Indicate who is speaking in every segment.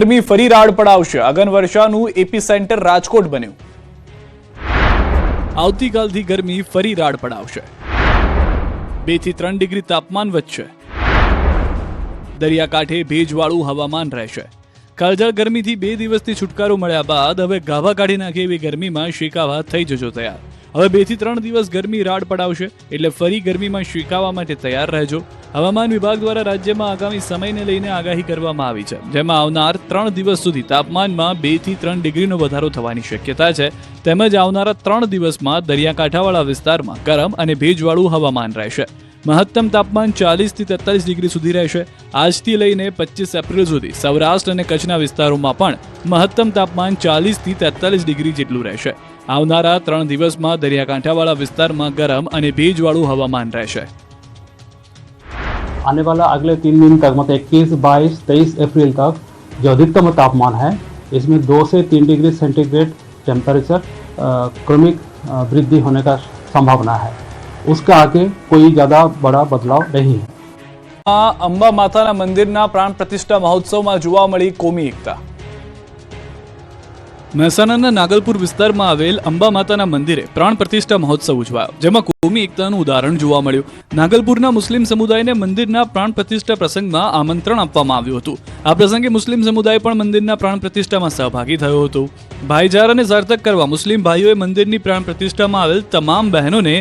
Speaker 1: ગરમી ફરી રાડ પડાવશે. અગન વર્ષાનું એપીસેન્ટર રાજકોટ બન્યું. આવતીકાલથી ગરમી ફરી રાડ પડાવશે. 2 થી 3 ડિગ્રી તાપમાન વધશે. દરિયાકાંઠે ભેજવાળું હવામાન રહેશે. કાળઝાળ ગરમીથી 2 દિવસથી છુટકારો મળ્યા બાદ હવે ગાભા કાઢી નાખે એવી ગરમીમાં શેકાવા થઈ જજો તૈયાર. હવે 2 થી 3 દિવસ ગરમી રાડ પડાવશે, એટલે ફરી ગરમીમાં શેકાવા માટે તૈયાર રહેજો. હવામાન વિભાગ દ્વારા રાજ્યમાં આગામી સમયને લઈને આગાહી કરવામાં આવી છે, જેમાં આવનાર 3 દિવસ સુધી તાપમાનમાં 2 થી 3 ડિગ્રીનો વધારો થવાની શક્યતા છે. તેમજ આવનારા 3 દિવસમાં દરિયાકાંઠાવાળા વિસ્તારમાં ગરમ અને ભેજવાળું હવામાન રહેશે. મહત્તમ તાપમાન 40 થી 43 ડિગ્રી સુધી રહેશે. આજથી લઈને 25 એપ્રિલ સુધી સૌરાષ્ટ્ર અને કચ્છના વિસ્તારોમાં પણ મહત્તમ તાપમાન 40 થી 43 ડિગ્રી જેટલું રહેશે. આવનારા 3 દિવસમાં દરિયાકાંઠાવાળા વિસ્તારમાં ગરમ અને ભેજવાળું હવામાન રહેશે.
Speaker 2: आने वाला अगले 3 दिन तक मतलब 21, 22, 23 अप्रैल तक जो अधिकतम तापमान है इसमें 2 से 3 डिग्री सेंटीग्रेड टेम्परेचर क्रमिक वृद्धि होने का संभावना है. उसका आगे कोई ज़्यादा बड़ा बदलाव नहीं है.
Speaker 1: અંબા માતાના મંદિરના પ્રાણ પ્રતિષ્ઠા મહોત્સવમાં જોવા મળી કોમી એકતા. મહેસાણાના નાગલપુર વિસ્તારમાં આવેલ અંબા માતાના મંદિરે પ્રાણ પ્રતિષ્ઠા મહોત્સવ ઉજવાયો, જેમાં કોમી એકતાનું ઉદાહરણ જોવા મળ્યું. નાગલપુરના મુસ્લિમ સમુદાયને મંદિરના પ્રાણ પ્રતિષ્ઠા પ્રસંગમાં આમંત્રણ આપવામાં આવ્યું હતું. આ પ્રસંગે મુસ્લિમ સમુદાય પણ મંદિરના પ્રાણ પ્રતિષ્ઠામાં સહભાગી થયો હતો. ભાઈચારાને સાર્થક કરવા મુસ્લિમ ભાઈઓએ મંદિરની પ્રાણ પ્રતિષ્ઠામાં આવેલ તમામ બહેનોને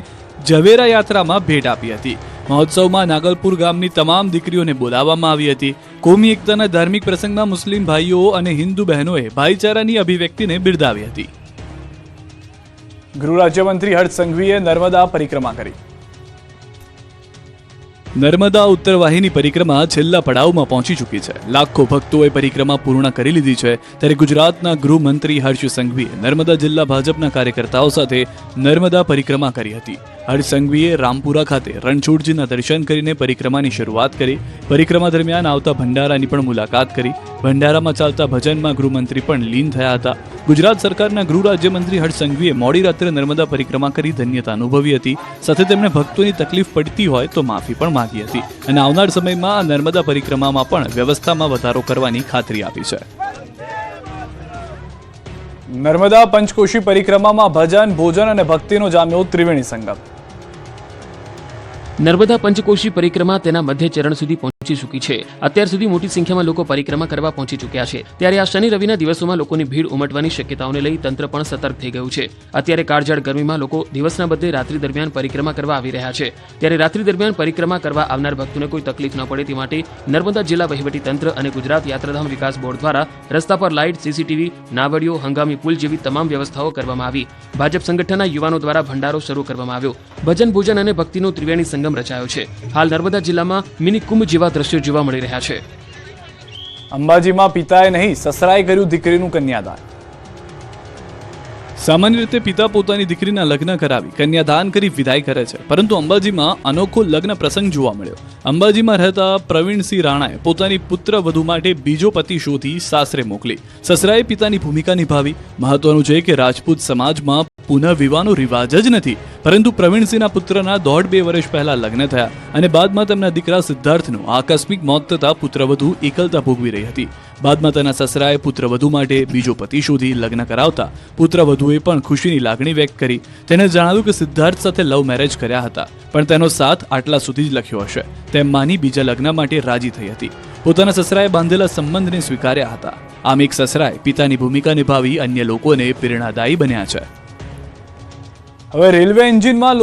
Speaker 1: ઝવેરા યાત્રામાં ભેટ આપી હતી. મહોત્સવમાં નાગલપુર ગામની તમામ દીકરીઓને બોલાવવામાં આવી હતી. કોમી એકતાના ધાર્મિક પ્રસંગમાં મુસ્લિમ ભાઈઓ અને હિન્દુ બહેનોએ ભાઈચારાની અભિવ્યક્તિને બિરદાવી હતી. ગૃહ રાજ્યમંત્રી હર્ષ સંઘવીએ નર્મદા પરિક્રમા કરી. નર્મદા ઉત્તરવાહિની પરિક્રમા છેલ્લા પડાવમાં પહોંચી ચૂકી છે. લાખો ભક્તોએ પરિક્રમા પૂર્ણ કરી લીધી છે. ત્યારે ગુજરાતના ગૃહમંત્રી હર્ષ સંઘવીએ નર્મદા જિલ્લા ભાજપના કાર્યકર્તાઓ સાથે નર્મદા પરિક્રમા કરી હતી. હર્ષ સંઘવીએ રામપુરા ખાતે રણછોડજીના દર્શન કરીને પરિક્રમાની શરૂઆત કરી. પરિક્રમા દરમિયાન આવતા ભંડારાની પણ મુલાકાત કરી. ભંડારામાં ચાલતા ભજનમાં ગૃહમંત્રી પણ લીન થયા હતા. ગુજરાત સરકારના ગૃહ રાજ્યમંત્રી હર્ષ સંઘવીએ મોડી રાત્રે નર્મદા પરિક્રમા કરી ધન્યતા અનુભવી હતી. સાથે તેમણે ભક્તોની તકલીફ પડતી હોય તો માફી પણ માંગી હતી અને આવનાર સમયમાં નર્મદા પરિક્રમામાં પણ વ્યવસ્થામાં વધારો કરવાની ખાતરી આપી છે. નર્મદા પંચકોશી પરિક્રમામાં ભજન, ભોજન અને ભક્તિનો જામ્યો ત્રિવેણી સંગમ.
Speaker 3: નર્મદા પંચકોશી પરિક્રમા તેના મધ્ય ચરણ સુધી પહોંચી ચૂકી છે. અત્યાર સુધી મોટી સંખ્યામાં લોકો પરિક્રમા કરવા પહોંચી ચૂક્યા છે. ત્યારે આ શનિ રવિના દિવસોમાં લોકોની ભીડ ઉમટવાની શક્યતાઓને લઈ તંત્ર પણ સતર્ક થઈ ગયું છે. અત્યારે કાળઝાળ ગરમીમાં લોકો દિવસના બદલે રાત્રિ દરમિયાન પરિક્રમા કરવા આવી રહ્યા છે. ત્યારે રાત્રિ દરમિયાન પરિક્રમા કરવા આવનાર ભક્તોને કોઈ તકલીફ ન પડે તે માટે નર્મદા જિલ્લા વહીવટી તંત્ર અને ગુજરાત યાત્રાધામ વિકાસ બોર્ડ દ્વારા રસ્તા પર લાઇટ, સીસીટીવી, નાવડીઓ, હંગામી પુલ જેવી તમામ વ્યવસ્થાઓ કરવામાં આવી. ભાજપ સંગઠનના યુવાનો દ્વારા ભંડારો શરૂ કરવામાં આવ્યો. ભજન, ભોજન અને ભક્તિનો ત્રિવેણી સંગમ રચાયો છે. હાલ નર્મદા જિલ્લામાં મિની કુંભ જેવા દ્રશ્યો જોવા મળી રહ્યા છે.
Speaker 1: અંબાજીમાં પિતાએ નહીં, સસરાએ કર્યું દીકરીનું કન્યાદાન. સામાન્ય રીતે પિતા પોતાની દીકરીના લગ્ન કરાવી કન્યાદાન કરી વિદાય કરે છે, પરંતુ અંબાજીમાં અનોખો લગ્ન પ્રસંગ જોવા મળ્યો. અંબાજીમાં રહેતા પ્રવીણસિંહ રાણાએ પોતાની પુત્ર વધુ માટે બીજો પતિ શોધી સાસરે મોકલી. સસરાએ પિતાની ભૂમિકા નિભાવી. મહત્વનું છે કે રાજપૂત સમાજમાં પુનઃવિવાહનો રિવાજ જ નથી, પરંતુ પ્રવીણસિંહના પુત્રના 1.5-2 વર્ષ પહેલા લગ્ન થયા અને બાદમાં તેમના દીકરા સિદ્ધાર્થનું આકસ્મિક મોત થતા પુત્રવધુ એકલતા ભોગવી રહી હતી. બાદમાં તેના સસરાએ પુત્રવધુ માટે બીજો પતિ શોધી લગ્ન કરાવતા પુત્રવધુએ પણ ખુશીની લાગણી વ્યક્ત કરી. તેને જણાવ્યું કે સિદ્ધાર્થ સાથે લવ મેરેજ કર્યા હતા, પણ તેનો સાથ આટલા સુધી જ લખ્યો હશે તેમ માની બીજા લગ્ન માટે રાજી થઈ હતી. પોતાના સસરાએ બાંધેલા સંબંધને સ્વીકાર્યા હતા. આમ એક સસરાએ પિતાની ભૂમિકા નિભાવી અન્ય લોકોને પ્રેરણાદાયી બન્યા છે. હવે રેલવે એન્જિનમાં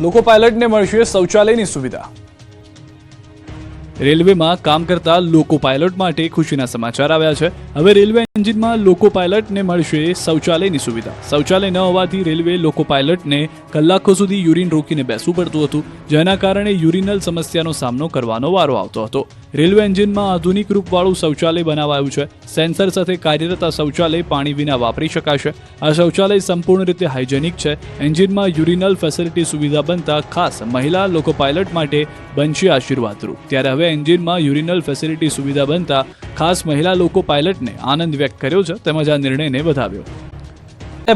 Speaker 1: લોકો પાયલટને મળશે શૌચાલયની સુવિધા. રેલવેમાં કામ કરતા લોકો પાયલટ માટે ખુશીના સમાચાર આવ્યા છે. હવે રેલવે એન્જિનમાં લોકો પાયલટને મળશે શૌચાલયની સુવિધા. શૌચાલય ન હોવાથી રેલવે લોકો પાયલટને કલાકો સુધી યુરિન રોકીને બેસવું પડતું હતું, જેના કારણે યુરિનલ સમસ્યાનો સામનો કરવાનો વારો આવતો હતો. રેલવે એન્જિનમાં આધુનિક રૂપવાળું શૌચાલય બનાવાયું છે. સેન્સર સાથે કાર્યરત આ શૌચાલય પાણી વિના વાપરી શકાશે. આ શૌચાલય સંપૂર્ણ રીતે હાઇજેનિક છે. એન્જિનમાં યુરિનલ ફેસિલિટી સુવિધા બનતા ખાસ મહિલા લોકો પાયલટ માટે બનશે આશીર્વાદરૂપ. ત્યારે હવે એન્જિનમાં યુરિનલ ફેસિલિટી સુવિધા બનતા ખાસ મહિલા લોકો પાયલટને આનંદ વ્યક્ત કર્યો છે, તેમજ આ નિર્ણયને વધાવ્યો.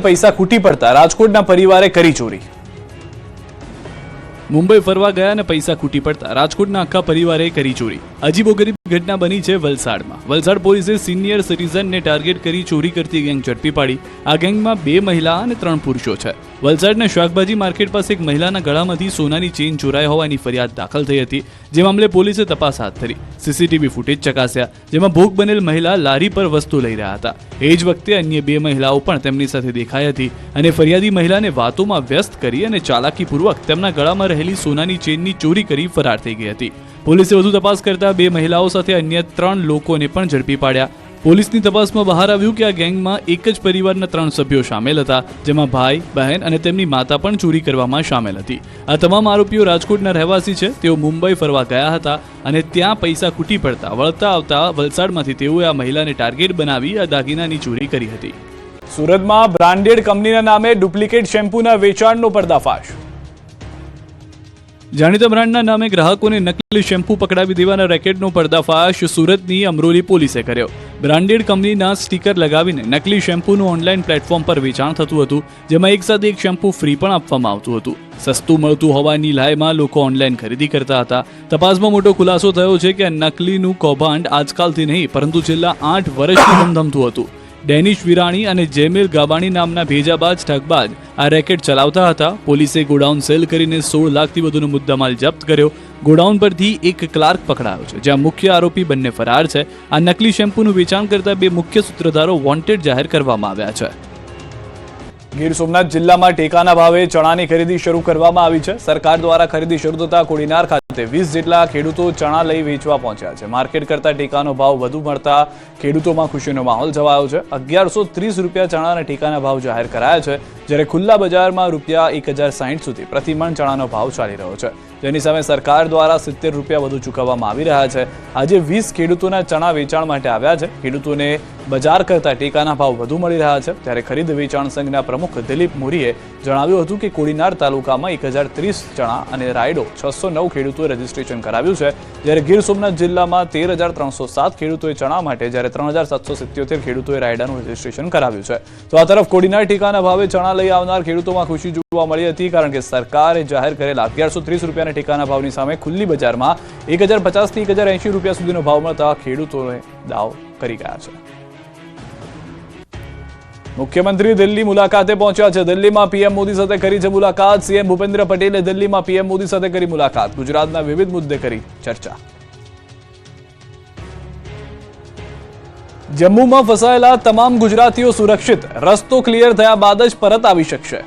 Speaker 1: પૈસા ખૂટી પડતા રાજકોટના પરિવારે કરી ચોરી. મુંબઈ ફરવા ગયા અને પૈસા ખૂટી પડતા રાજકોટના આખા પરિવારે કરી ચોરી. અજીબોગરીબ ઘટના બની છે વલસાડમાં. વલસાડ પોલીસે સિનિયર સિટીઝનને ટાર્ગેટ કરી ચોરી કરતી ગેંગ ઝડપી પાડી. આ ગેંગમાં 2 મહિલા અને 3 પુરુષો છે. વલસાડના શાકભાજી માર્કેટ પાસે એક મહિલાના ગળામાંથી સોનાની ચેઇન ચોરાઈ હોવાની ફરિયાદ દાખલ થઈ હતી, જે મામલે પોલીસે તપાસ હાથ ધરી. સીસીટીવી ફૂટેજ ચકાસ્યા, જેમાં ભોગ બનેલ મહિલા લારી પર વસ્તુ લઈ રહ્યા હતા. એ જ વખતે અન્ય 2 મહિલાઓ પણ તેમની સાથે દેખાઈ હતી અને ફરિયાદી મહિલાને વાતોમાં વ્યસ્ત કરી અને ચાલાકીપૂર્વક તેમના ગળામાં રહેલી સોનાની ચેઇનની ચોરી કરી ફરાર થઈ ગઈ હતી. પોલીસે વધુ તપાસ કરતા 2 મહિલાઓ સાથે અન્ય 3 લોકોને પણ ઝડપી પાડ્યા. પોલીસની તપાસમાં બહાર આવ્યું કે આ ગેંગમાં એક જ પરિવારના 3 સભ્યો સામેલ હતા, જેમાં ભાઈ, બહેન અને તેમની માતા પણ ચોરી કરવામાં સામેલ હતી. આ તમામ આરોપીઓ રાજકોટના રહેવાસી છે. તેઓ મુંબઈ ફરવા ગયા હતા અને ત્યાં પૈસા ખૂટી પડતા વળતા આવતા વલસાડમાંથી તેઓએ આ મહિલાને ટાર્ગેટ બનાવી આ દાગીનાની ચોરી કરી હતી. સુરતમાં બ્રાન્ડેડ કંપનીના નામે ડુપ્લિકેટ શેમ્પૂના વેચાણનો પર્દાફાશ. જાણીતા બ્રાન્ડના નામે ગ્રાહકોને નકલી શેમ્પૂ પકડાવી દેવાના રેકેટનો પર્દાફાશ સુરતની અમરોલી પોલીસે કર્યો. બ્રાન્ડેડ કંપનીના સ્ટીકર લગાવીને નકલી શેમ્પૂનું ઓનલાઈન પ્લેટફોર્મ પર વેચાણ થતું હતું, જેમાં એક સાથે એક શેમ્પૂ ફ્રી પણ આપવામાં આવતું હતું. સસ્તું મળતું હોવાની લાયમાં લોકો ઓનલાઈન ખરીદી કરતા હતા. તપાસમાં મોટો ખુલાસો થયો છે કે આ નકલીનું કૌભાંડ આજકાલથી નહીં પરંતુ છેલ્લા 8 વર્ષથી ધમધમતું હતું. ડેનિશ વિરાણી અને જેમિલ ગાબાણી નામના ભેજાબાજ ઠગબાજ આ રેકેટ ચલાવતા હતા. પોલીસે ગોડાઉન સેલ કરીને 16 લાખથી વધુનો મુદ્દામાલ જપ્ત કર્યો. ગોડાઉન પરથી એક ક્લાર્ક પકડાયો છે, જ્યાં મુખ્ય આરોપી બંને ફરાર છે. આ નકલી શેમ્પૂનું વેચાણ કરતા 2 મુખ્ય સૂત્રધારો વોન્ટેડ જાહેર કરવામાં આવ્યા છે. ગીર સોમનાથ જિલ્લામાં ટેકાના ભાવે ચણાની ખરીદી શરૂ કરવામાં આવી છે. સરકાર દ્વારા ખરીદી શરૂ થતા કોડીનાર ખાતે 20 જેટલા ખેડૂતો ચણા લઈ વેચવા પહોંચ્યા છે. માર્કેટ કરતા ટેકાનો ભાવ વધુ મળતા ખેડૂતોમાં ખુશીનો માહોલ છવાયો છે. 1130 રૂપિયા ચણાના ટેકાના ભાવ જાહેર કરાયા છે, જ્યારે ખુલ્લા બજારમાં રૂપિયા 1060 સુધી પ્રતિમણ ચણાનો ભાવ ચાલી રહ્યો છે, જેની સામે સરકાર દ્વારા 70 રૂપિયા વધુ ચૂકવવામાં આવી રહ્યા છે. આજે 20 ખેડૂતોના ચણા વેચાણ માટે આવ્યા છે. ખેડૂતોને બજાર કરતા ટેકાના ભાવ વધુ મળી રહ્યા છે. ત્યારે ખરીદ વેચાણ સંઘના પ્રમુખ દિલીપ મોરીએ જણાવ્યું હતું કે કોડીનાર તાલુકામાં 1030 ચણા અને રાયડો 609 ખેડૂતોએ રજીસ્ટ્રેશન કરાવ્યું છે, જ્યારે ગીર સોમનાથ જિલ્લામાં 13,307 ખેડૂતોએ ચણા માટે જ્યારે 3,777 ખેડૂતોએ રાયડાનું રજીસ્ટ્રેશન કરાવ્યું છે. તો આ તરફ કોડીનાર ટેકાના ભાવે ચણા લઈ આવનાર ખેડૂતોમાં ખુશી જોવા મળી હતી, કારણ કે સરકારે જાહેર કરેલા 1130 રૂપિયાના ટેકાના ભાવની સામે ખુલ્લી બજારમાં 1050 થી 1080 રૂપિયા સુધીનો ભાવ મળતા ખેડૂતોએ દાવ કરી ગયા છે. મુખ્યમંત્રી દિલ્હી મુલાકાતે પહોંચ્યા છે. દિલ્હીમાં પીએમ મોદી સાથે કરી છે મુલાકાત. સીએમ ભૂપેન્દ્ર પટેલે દિલ્હીમાં પીએમ મોદી સાથે કરી મુલાકાત. ગુજરાતના વિવિધ મુદ્દે કરી ચર્ચા. જમ્મુમાં ફસાયેલા તમામ ગુજરાતીઓ સુરક્ષિત. રસ્તો ક્લિયર થયા બાદ જ પરત આવી શકશે.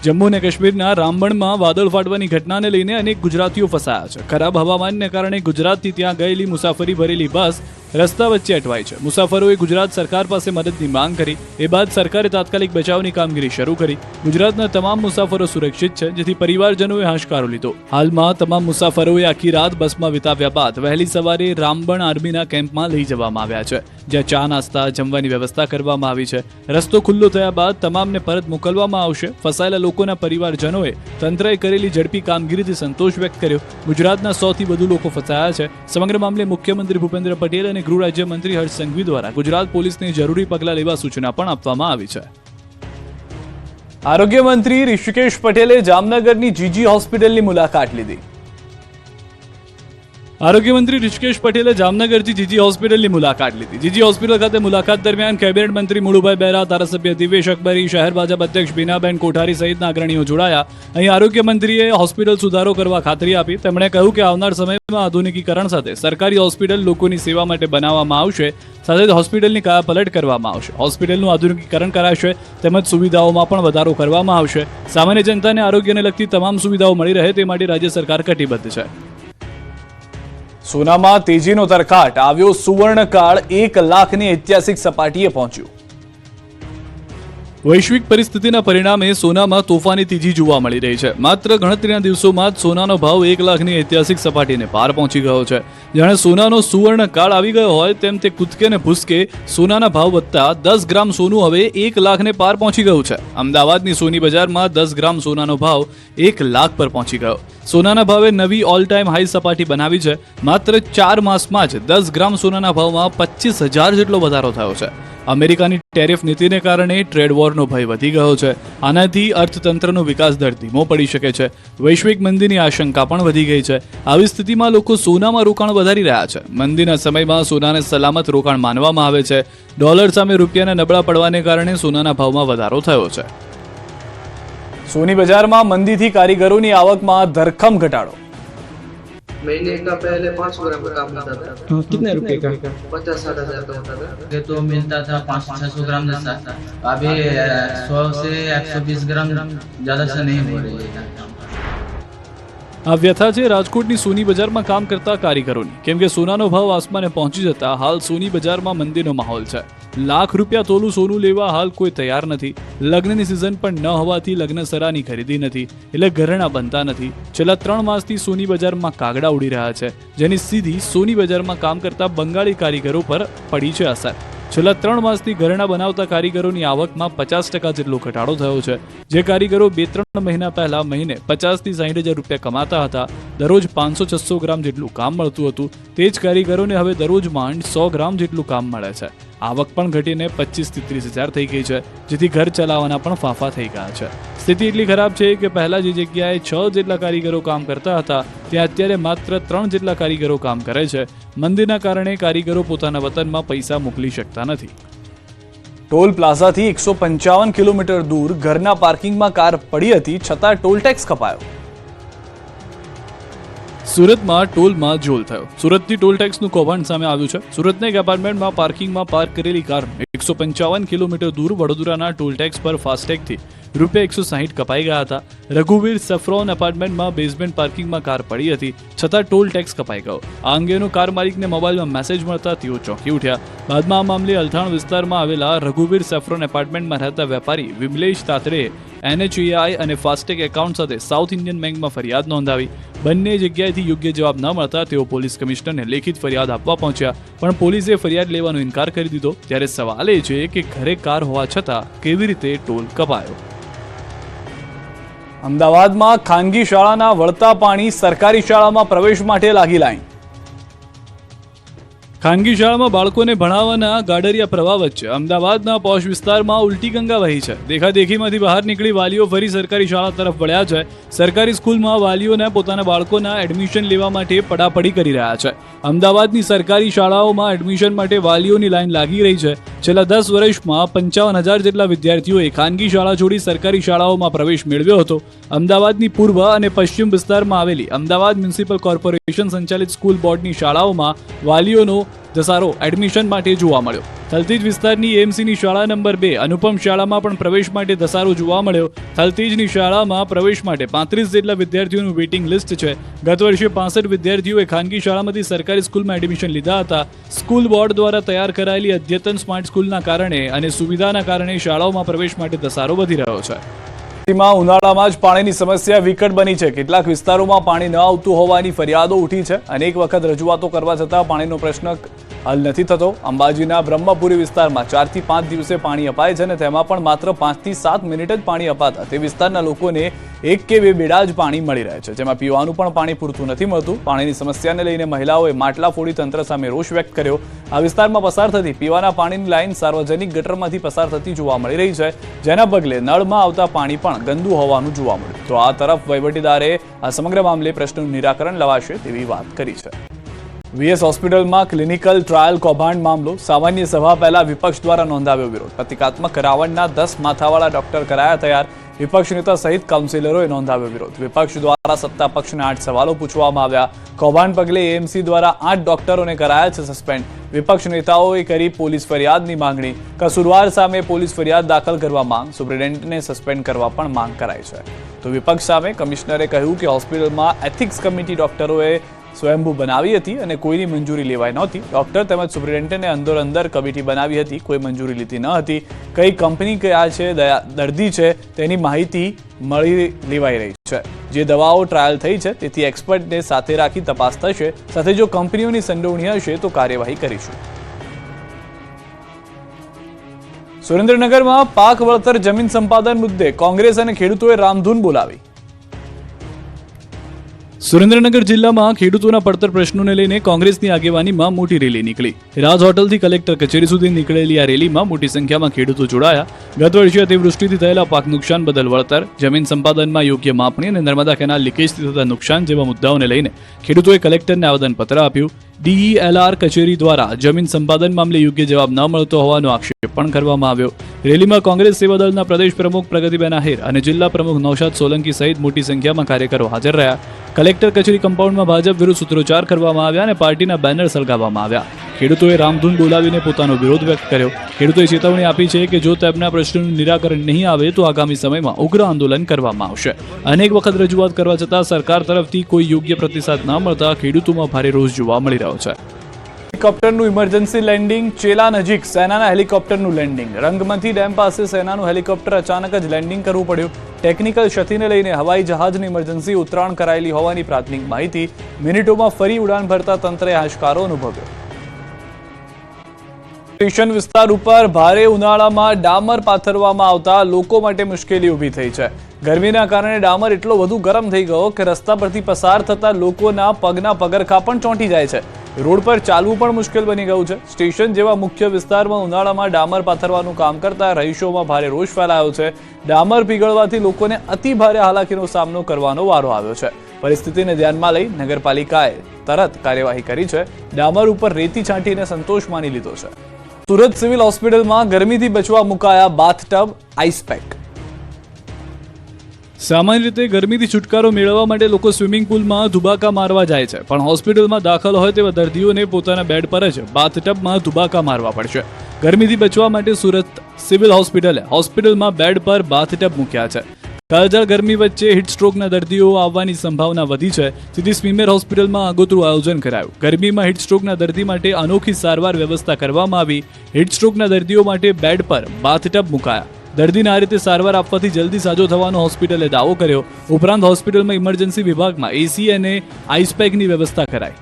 Speaker 1: જમ્મુ અને કાશ્મીરના રામબણમાં વાદળ ફાટવાની ઘટનાને લઈને અનેક ગુજરાતીઓ ફસાયા છે. ખરાબ હવામાનને કારણે ગુજરાતથી ત્યાં ગયેલી મુસાફરી ભરેલી બસ રસ્તા વચ્ચે અટવાઈ છે. મુસાફરોએ ગુજરાત સરકાર પાસે મદદની માંગ કરી. એ બાદ સરકારે તાત્કાલિક બચાવની કામગીરી શરૂ કરી. ગુજરાતના તમામ મુસાફરો સુરક્ષિત છે, જેથી પરિવારજનોએ હાશકારો લીધો. હાલમાં તમામ મુસાફરોએ આખી રાત બસમાં વિતાવ્યા બાદ વહેલી સવારે રામબણ આર્મીના કેમ્પમાં લઈ જવામાં આવ્યા છે, જ્યાં ચા નાસ્તા જમવાની વ્યવસ્થા કરવામાં આવી છે. રસ્તો ખુલ્લો થયા બાદ તમામને પરત મોકલવામાં આવશે. ફસાયેલા લોકોના પરિવારજનોએ તંત્રએ કરેલી ઝડપી કામગીરીથી સંતોષ વ્યક્ત કર્યો. ગુજરાતના 100 થી વધુ લોકો ફસાયા છે. સમગ્ર મામલે મુખ્યમંત્રી ભૂપેન્દ્ર પટેલ અને ગૃહ રાજ્યમંત્રી હર્ષ સંઘવી દ્વારા ગુજરાત પોલીસને જરૂરી પગલાં લેવા સૂચના પણ આપવામાં આવી છે. આરોગ્ય મંત્રી ઋષિકેશ પટેલે જામનગરની જીજી હોસ્પિટલની મુલાકાત લીધી. આરોગ્ય મંત્રી ઋષિકેશ પટેલે જામનગરથી જીજી હોસ્પિટલની મુલાકાત લીધી. જીજી હોસ્પિટલ ખાતે મુલાકાત દરમિયાન કેબિનેટ મંત્રી મુળુભાઈ બેરા, ધારાસભ્ય દિવેશ અકબરી, શહેર ભાજપ અધ્યક્ષ બીનાબેન કોઠારી સહિતના અગ્રણીઓ જોડાયા. અહીં આરોગ્ય મંત્રીએ હોસ્પિટલ સુધારો કરવા ખાતરી આપી. તેમણે કહ્યું કે આવનાર સમયમાં આધુનિકીકરણ સાથે સરકારી હોસ્પિટલ લોકોની સેવા માટે બનાવવામાં આવશે. સાથે જ હોસ્પિટલની કાયાપલટ કરવામાં આવશે. હોસ્પિટલનું આધુનિકીકરણ કરાશે, તેમજ સુવિધાઓમાં પણ વધારો કરવામાં આવશે. સામાન્ય જનતાને આરોગ્યને લગતી તમામ સુવિધાઓ મળી રહે તે માટે રાજ્ય સરકાર કટિબદ્ધ છે. સોનામાં તેજીનો તરખાટ આવ્યો. સુવર્ણકાળ 1 લાખની ઐતિહાસિક સપાટીએ પહોંચ્યું. વૈશ્વિક પરિસ્થિતિના પરિણામે સોનામાં તોફાની તેજી જોવા મળી રહી છે. માત્ર ગણતરીના દિવસોમાં જ સોનાનો ભાવ 1 લાખની ઐતિહાસિક સપાટીને પાર પહોંચી ગયો છે. જાણે સોનાનો સુવર્ણકાળ આવી ગયો હોય તેમ તે કૂદકે ને ભૂસકે સોનાના ભાવ વધતા 10 ગ્રામ સોનું હવે 1 લાખને પાર પહોંચી ગયું છે. અમદાવાદની સોની બજારમાં 10 ગ્રામ સોનાનો ભાવ 1 લાખ પર પહોંચી ગયો. સોનાના ભાવે નવી ઓલ ટાઈમ હાઈ સપાટી બનાવી છે. માત્ર 4 માસમાં જ 10 ગ્રામ સોનાના ભાવમાં 25,000 જેટલો વધારો થયો છે. અમેરિકાની ટેરિફ નીતિને કારણે ટ્રેડ વોરનો ભય વધી ગયો છે. આનાથી અર્થતંત્રનો વિકાસ દર ધીમો પડી શકે છે. વૈશ્વિક મંદીની આશંકા પણ વધી ગઈ છે. આવી સ્થિતિમાં લોકો સોનામાં રોકાણ વધારી રહ્યા છે. મંદીના સમયમાં સોનાને સલામત રોકાણ માનવામાં આવે છે. ડોલર સામે રૂપિયાના નબળા પડવાને કારણે સોનાના ભાવમાં વધારો થયો છે. સોની બજારમાં મંદીથી કારીગરોની આવકમાં ધરખમ ઘટાડો.
Speaker 4: महीने का पहले 500 ग्राम का काम होता था.
Speaker 5: कितने रुपए का?
Speaker 4: 50-60 हजार का होता था.
Speaker 5: ये तो मिलता था 500-600 ग्राम जैसा. अभी 100 से 120 ग्राम ज्यादा से नहीं हो रही है.
Speaker 1: આ વ્યથા છે રાજકોટની સોની બજારમાં કામ કરતા કારીગરોની. કેમ કે સોનાનો ભાવ આસમાને પહોંચી જતા હાલ સોની બજારમાં મંદીનો માહોલ છે. લાખ રૂપિયા તોલું સોનું લેવા હાલ કોઈ તૈયાર નથી. લગ્નની સિઝન પણ ન હોવાથી લગ્ન સરાની ખરીદી નથી, એટલે ઘરેણાં બનતા નથી. છેલ્લા 3 માસથી સોની બજારમાં કાગડા ઉડી રહ્યા છે, જેની સીધી સોની બજારમાં કામ કરતા બંગાળી કારીગરો પર પડી છે અસર. છેલ્લા 3 માસથી ઘરેણાં બનાવતા કારીગરોની આવકમાં 50% જેટલો ઘટાડો થયો છે. જે કારીગરો 2-3 મહિના પહેલા મહિને 50 થી 60 હજાર રૂપિયા કમાતા હતા, દરરોજ 500-600 ગ્રામ જેટલું કામ મળતું હતું, તે જ કારીગરોને હવે દરરોજ માંડ 100 ગ્રામ જેટલું કામ મળે છે. આવક પણ ઘટીને 25 થી 30 હજાર થઈ ગઈ છે, જેથી ઘર ચલાવવાના પણ ફાફા થઈ ગયા છે. સ્થિતિ એટલી ખરાબ છે કે પહેલા જે જગ્યાએ 6 જેટલા કારીગરો કામ કરતા હતા, ત્યાં અત્યારે માત્ર 3 જેટલા કારીગરો કામ કરે છે. મંદીના કારણે કારીગરો પોતાના વતનમાં પૈસા મોકલી શકતા નથી. ટોલ પ્લાઝાથી 155 કિલોમીટર દૂર ઘરના પાર્કિંગમાં કાર પડી હતી, છતાં ટોલ ટેક્સ કપાયો. સુરતમાં ટોલમાં જોલ થયો. સુરતથી ટોલ ટેક્સનું કૌભાંડ સામે આવ્યું છે. સુરતના એક એપાર્ટમેન્ટમાં પાર્કિંગમાં પાર્ક કરેલી કાર 155 કિલોમીટર દૂર વડોદરાના ટોલ ટેક્સ પર ફાસ્ટેગથી ₹160 કપાઈ ગયા હતા. રઘુવીર સેફ્રોન એપાર્ટમેન્ટમાં બેઝમેન્ટ પાર્કિંગમાં કાર પડી હતી, છતાં ટોલ ટેક્સ કપાઈ ગયો. આ અંગેનો કાર માલિકને મોબાઈલમાં મેસેજ મળતા તેઓ ચોંકી ઉઠ્યા. બાદમાં આ મામલે અલથાણ વિસ્તારમાં આવેલા રઘુવીર સેફ્રોન એપાર્ટમેન્ટમાં રહેતા વેપારી વિમલેશ તાતરેએ NHAI અને ફાસ્ટેગ એકાઉન્ટ સાથે સાઉથ ઇન્ડિયન બેંકમાં ફરિયાદ નોંધાવી. બંને જગ્યાએથી યોગ્ય જવાબ ન મળતા તેઓ પોલીસ કમિશનરને લેખિત ફરિયાદ આપવા પહોંચ્યા, પણ પોલીસે ફરિયાદ લેવાનો ઇનકાર કરી દીધો. ત્યારે સવાલ એ છે કે ઘરે કાર હોવા છતાં કેવી રીતે ટોલ કપાયો. અમદાવાદમાં ખાનગી શાળાના વળતા પાણી સરકારી શાળામાં પ્રવેશ માટે લાગી લાઈન. ખાનગી શાળામાં બાળકોને ભણાવવાના ગાડરિયા પ્રવાહ વચ્ચે અમદાવાદના પોશ વિસ્તારમાં ઉલટી ગંગા વહી છે. દેખાદેખીમાંથી બહાર નીકળી વાલીઓ ફરી સરકારી શાળા તરફ વળ્યા છે. સરકારી સ્કૂલમાં વાલીઓને પોતાના બાળકોના એડમિશન લેવા માટે પડાપડી કરી રહ્યા છે. અમદાવાદની સરકારી શાળાઓમાં એડમિશન માટે વાલીઓની લાઈન લાગી રહી છે. છેલ્લા 10 વર્ષમાં 55,000 જેટલા વિદ્યાર્થીઓએ ખાનગી શાળા છોડી સરકારી શાળાઓમાં પ્રવેશ મેળવ્યો હતો. અમદાવાદની પૂર્વ અને પશ્ચિમ વિસ્તારમાં આવેલી અમદાવાદ મ્યુનિસિપલ કોર્પોરેશન સંચાલિત સ્કૂલ બોર્ડની શાળાઓમાં વાલીઓનો ધસારો એડમિશન માટે જોવા મળ્યો. થલતેજ વિસ્તારની એએમસીની શાળા નંબર 2 અનુપમ શાળામાં પણ પ્રવેશ માટે ધસારો જોવા મળ્યો. થલતેજની શાળામાં પ્રવેશ માટે 35 જેટલા વિદ્યાર્થીઓનું વેઇટિંગ લિસ્ટ છે. ગત વર્ષે 65 વિદ્યાર્થીઓએ ખાનગી શાળામાંથી સરકારી સ્કૂલમાં એડમિશન લીધા હતા. સ્કૂલ બોર્ડ દ્વારા તૈયાર કરાયેલી અદ્યતન સ્માર્ટ સ્કૂલના કારણે અને સુવિધાના કારણે શાળાઓમાં પ્રવેશ માટે ધસારો વધી રહ્યો છે. ઉનાળામાં જ પાણીની સમસ્યા વિકટ બની છે. કેટલાક વિસ્તારોમાં પાણી ન આવતું હોવાની ફરિયાદો ઉઠી છે. અનેક વખત રજૂઆતો કરવા છતાં પાણીનો પ્રશ્ન હલ નથી થતો. અંબાજીના બ્રહ્મપુરી વિસ્તારમાં 4 થી 5 દિવસે પાણી અપાય છે, અને તેમાં પણ માત્ર 5 થી 7 મિનિટ જ પાણી અપાતા તે વિસ્તારના લોકોને 1 કે 2 બેડા જ પાણી મળી રહે છે, જેમાં પીવાનું પણ પાણી પૂરતું નથી મળતું. પાણીની સમસ્યાને લઈને મહિલાઓએ માટલા ફોડી તંત્ર સામે રોષ વ્યક્ત કર્યો. આ વિસ્તારમાં પસાર થતી પીવાના પાણીની લાઈન સાર્વજનિક ગટરમાંથી પસાર થતી જોવા મળી રહી છે, જેના પગલે નળમાં આવતા પાણી પણ ગંદુ હોવાનું જોવા મળ્યું. તો આ તરફ વહીવટીદારે આ સમગ્ર મામલે પ્રશ્નનું નિરાકરણ લવાશે તેવી વાત કરી છે. વીએસ હોસ્પિટલમાં ક્લિનિકલ ટ્રાયલ કૌભાંડ મામલો. સામાન્ય સભા પહેલા વિપક્ષ દ્વારા નોંધાવ્યો વિરોધ. પ્રતિકાત્મક રાવણના 10 માથાવાળા ડોક્ટર કરાયા તૈયાર. વિપક્ષ નેતા સહિત કાઉન્સિલરોએ નોંધાવ્યો વિરોધ. વિપક્ષ દ્વારા સત્તા પક્ષને 8 સવાલો પૂછવામાં આવ્યા. કૌભાંડ પગલે એએમસી દ્વારા 8 ડોક્ટરોને કરાયા છે સસ્પેન્ડ. વિપક્ષ નેતાઓએ કરી પોલીસ ફરિયાદની માંગણી. કસૂરવાર સામે પોલીસ ફરિયાદ દાખલ કરવા માંગ. સુપ્રિન્ટેન્ડન્ટને સસ્પેન્ડ કરવા પણ માંગ કરાઈ છે. તો વિપક્ષ સામે કમિશનરે કહ્યું કે હોસ્પિટલમાં એથિક્સ કમિટી ડોક્ટરોએ સ્વયંભૂ બનાવી હતી અને કોઈની મંજૂરી લેવાઈ નહોતી. ડોક્ટર તેમજ સુપ્રિન્ટેન્ડન્ટે અંદર કમિટી બનાવી હતી, કોઈ મંજૂરી લીધી ન હતી. કઈ કંપની કયા છે, દર્દી છે, તેની માહિતી મળી લેવાઈ રહી છે. જે દવાઓ ટ્રાયલ થઈ છે તેથી એક્સપર્ટને સાથે રાખી તપાસ થશે. સાથે જો કંપનીઓની સંડોવણી હશે તો કાર્યવાહી કરીશું. સુરેન્દ્રનગરમાં પાક વળતર જમીન સંપાદન મુદ્દે કોંગ્રેસ અને ખેડૂતોએ રામધૂન બોલાવી. સુરેન્દ્રનગર જિલ્લામાં ખેડૂતોના પડતર પ્રશ્નોને લઈને કોંગ્રેસની આગેવાનીમાં મોટી રેલી નીકળી. રાજ હોટલથી કલેક્ટર કચેરી સુધી નીકળેલી આ રેલીમાં મોટી સંખ્યામાં ખેડૂતો જોડાયા. ગત વર્ષે અતિવૃષ્ટિથી થયેલા પાક નુકસાન બદલ વળતર, જમીન સંપાદનમાં યોગ્ય માપણી અને નર્મદા કેનાલ લીકેજથી થતા નુકસાન જેવા મુદ્દાઓને લઈને ખેડૂતોએ કલેક્ટરને આવેદનપત્ર આપ્યું. DELR કચેરી દ્વારા જમીન સંપાદન મામલે યોગ્ય જવાબ ન મળતો હોવાનો આક્ષેપ પણ કરવામાં આવ્યો. રેલીમાં કોંગ્રેસ સેવાદળના પ્રદેશ પ્રમુખ પ્રગતિબેન આહિર અને જિલ્લા પ્રમુખ નૌશાદ સોલંકી સહિત મોટી સંખ્યામાં કાર્યકરો હાજર રહ્યા. કલેક્ટર કચેરી કમ્પાઉન્ડમાં ભાજપ વિરુદ્ધ સૂત્રોચ્ચાર કરવામાં આવ્યા અને પાર્ટીના બેનર સળગાવવામાં આવ્યા. ખેડૂતોએ રામધૂન બોલાવીને પોતાનો વિરોધ વ્યક્ત કર્યો. ખેડૂતોએ ચેતવણી આપી છે કે જો તેમના પ્રશ્નોનું નિરાકરણ નહીં આવે તો આગામી સમયમાં ઉગ્ર આંદોલન કરવામાં આવશે. અનેક વખત રજૂઆત કરવા છતાં સરકાર તરફથી કોઈ યોગ્ય પ્રતિસાદ ન મળતા ખેડૂતોમાં ભારે રોષ જોવા મળી રહ્યો છે. હેલિકોપ્ટરનું ઇમરજન્સી લેન્ડિંગ, ચેલા નજીક સેનાના હેલિકોપ્ટરનું લેન્ડિંગ. રંગમતી ડેમ પાસે સેનાનું હેલિકોપ્ટર અચાનક જ લેન્ડિંગ કરવું પડ્યું. ટેકનિકલ ક્ષતિને લઈને હવાઈ જહાજની ઇમરજન્સી ઉતરાણ કરાયેલી હોવાની પ્રાથમિક માહિતી. મિનિટોમાં ફરી ઉડાન ભરતા તંત્રે હાશકારો અનુભવ્યો. સ્ટેશન વિસ્તાર ઉપર ભારે ઉનાળામાં ડામર પાથરવામાં આવતા લોકો માટે મુશ્કેલી ઊભી થઈ છે. ગરમીના કારણે ડામર એટલો વધુ ગરમ થઈ ગયો કે રસ્તા પરથી પસાર થતા લોકોના પગના પગરખા પણ ચોંટી જાય છે. રોડ પર ચાલવું પણ મુશ્કેલ બની ગયું છે. સ્ટેશન જેવા મુખ્ય વિસ્તારમાં ઉનાળામાં ડામર પાથરવાનું કામ કરતા રહીશોમાં ભારે રોષ ફેલાયો છે. ડામર પીગળવાથી લોકોને અતિ ભારે હાલાકીનો સામનો કરવાનો વારો આવ્યો છે. પરિસ્થિતિને ધ્યાનમાં લઈ નગરપાલિકાએ તરત કાર્યવાહી કરી છે. ડામર ઉપર રેતી છાંટીને સંતોષ માની લીધો છે. સુરત સિવિલ હોસ્પિટલમાં ગરમીથી બચવા મુકાયા બાથટબ, આઈસ પેક. સામાન્ય રીતે ગરમીથી છુટકારો મેળવવા માટે લોકો સ્વિમિંગ પુલમાં ધુબાકા મારવા જાય છે, પણ હોસ્પિટલમાં દાખલ હોય તેવા દર્દીઓને પોતાના બેડ પર જ બાથટબમાં ધુબાકા મારવા પડશે. ગરમીથી બચવા માટે સુરત સિવિલ હોસ્પિટલે હોસ્પિટલમાં બેડ પર બાથટબ મૂક્યા છે. કાળઝાળ ગરમી વચ્ચે હીટસ્ટ્રોકના દર્દીઓ આવવાની સંભાવના વધી છે. તેથી સ્મીમેર હોસ્પિટલમાં આગોતરું આયોજન કરાયું. ગરમીમાં હીટસ્ટ્રોકના દર્દી માટે અનોખી સારવાર વ્યવસ્થા કરવામાં આવી. હીટસ્ટ્રોકના દર્દીઓ માટે બેડ પર બાથટબ મુકાયા. દર્દીને આ રીતે સારવાર આપવાથી જલ્દી સાજો થવાનો હોસ્પિટલે દાવો કર્યો. ઉપરાંત હોસ્પિટલમાં ઇમરજન્સી વિભાગમાં AC અને આઈસ પેકની વ્યવસ્થા કરાઈ.